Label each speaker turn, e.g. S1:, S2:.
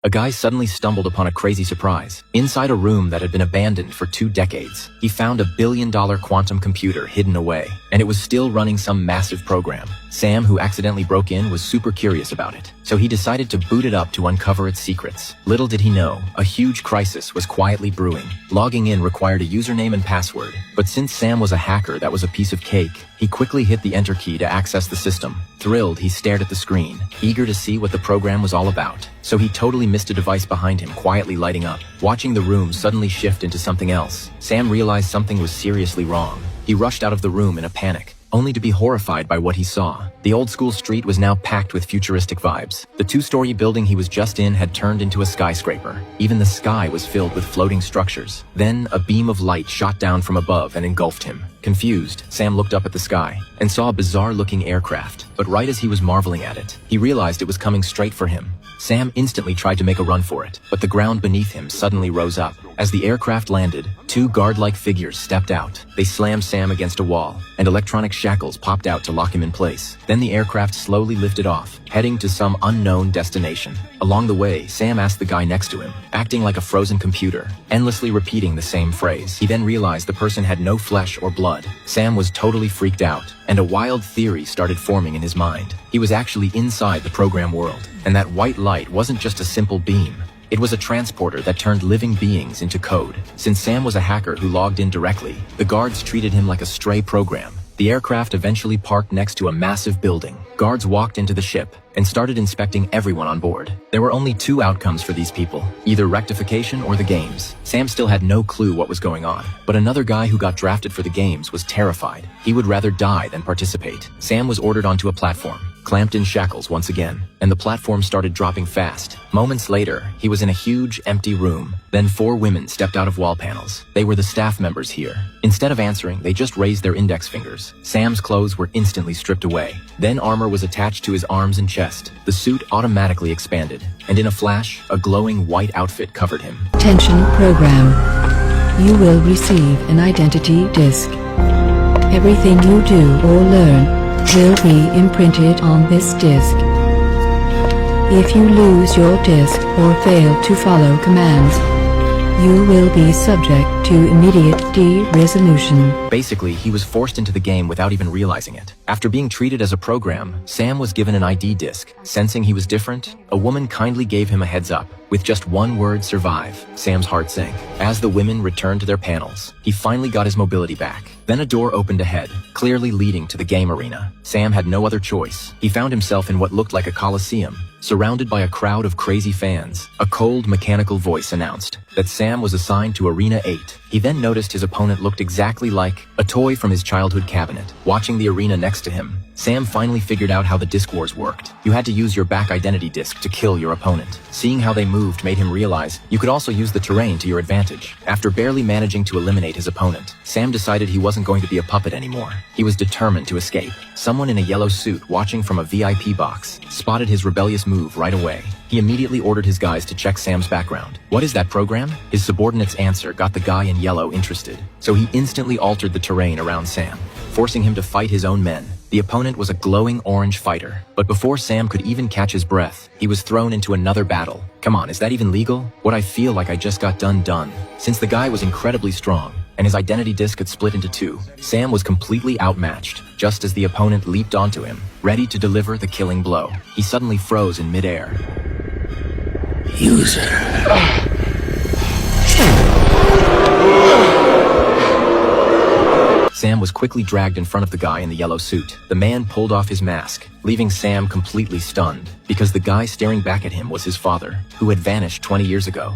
S1: a guy suddenly stumbled upon a crazy surprise. Inside a room that had been abandoned for 2 decades, he found a billion-dollar quantum computer hidden away, and it was still running some massive program. Sam, who accidentally broke in, was super curious about it, so he decided to boot it up to uncover its secrets. Little did he know, a huge crisis was quietly brewing. Logging in required a username and password, but since Sam was a hacker, that was a piece of cake. He quickly hit the enter key to access the system. Thrilled, he stared at the screen, eager to see what the program was all about. So he totally missed a device behind him quietly lighting up. Watching the room suddenly shift into something else, Sam realized something was seriously wrong. He rushed out of the room in a panic, only to be horrified by what he saw. The old-school street was now packed with futuristic vibes. The 2-story building he was just in had turned into a skyscraper. Even the sky was filled with floating structures. Then, a beam of light shot down from above and engulfed him. Confused, Sam looked up at the sky and saw a bizarre-looking aircraft. But right as he was marveling at it, he realized it was coming straight for him. Sam instantly tried to make a run for it, but the ground beneath him suddenly rose up. As the aircraft landed, 2 guard-like figures stepped out. They slammed Sam against a wall, and electronic shackles popped out to lock him in place. Then the aircraft slowly lifted off, heading to some unknown destination. Along the way, Sam asked the guy next to him, acting like a frozen computer, endlessly repeating the same phrase. He then realized the person had no flesh or blood. Sam was totally freaked out, and a wild theory started forming in his mind. He was actually inside the program world, and that white light wasn't just a simple beam. It was a transporter that turned living beings into code. Since Sam was a hacker who logged in directly, the guards treated him like a stray program. The aircraft eventually parked next to a massive building. Guards walked into the ship and started inspecting everyone on board. There were only 2 outcomes for these people, either rectification or the games. Sam still had no clue what was going on, but another guy who got drafted for the games was terrified. He would rather die than participate. Sam was ordered onto a platform, clamped in shackles once again, and the platform started dropping fast. Moments later, he was in a huge, empty room. Then 4 women stepped out of wall panels. They were the staff members here. Instead of answering, they just raised their index fingers. Sam's clothes were instantly stripped away. Then armor was attached to his arms and chest. The suit automatically expanded, and in a flash, a glowing white outfit covered him.
S2: Attention program. You will receive an identity disc. Everything you do or learn will be imprinted on this disc. If you lose your disc or fail to follow commands, you will be subject to immediate de-resolution.
S1: Basically, he was forced into the game without even realizing it. After being treated as a program, Sam was given an ID disc. Sensing he was different, a woman kindly gave him a heads up. With just one word, survive, Sam's heart sank. As the women returned to their panels, he finally got his mobility back. Then a door opened ahead, clearly leading to the game arena. Sam had no other choice. He found himself in what looked like a coliseum, surrounded by a crowd of crazy fans. A cold, mechanical voice announced that Sam was assigned to Arena 8. He then noticed his opponent looked exactly like a toy from his childhood cabinet. Watching the arena next to him, Sam finally figured out how the disc wars worked. You had to use your back identity disc to kill your opponent. Seeing how they moved made him realize you could also use the terrain to your advantage. After barely managing to eliminate his opponent, Sam decided he wasn't going to be a puppet anymore. He was determined to escape. Someone in a yellow suit watching from a VIP box spotted his rebellious move right away. He immediately ordered his guys to check Sam's background. What is that program? His subordinate's answer got the guy in yellow interested, so he instantly altered the terrain around Sam, forcing him to fight his own men. The opponent was a glowing orange fighter, but before Sam could even catch his breath, he was thrown into another battle. Come on, is that even legal? What I feel like I just got done. Since the guy was incredibly strong, and his identity disc had split into 2, Sam was completely outmatched. Just as the opponent leaped onto him, ready to deliver the killing blow, he suddenly froze in midair.
S3: User.
S1: Sam was quickly dragged in front of the guy in the yellow suit. The man pulled off his mask, leaving Sam completely stunned, because the guy staring back at him was his father, who had vanished 20 years ago.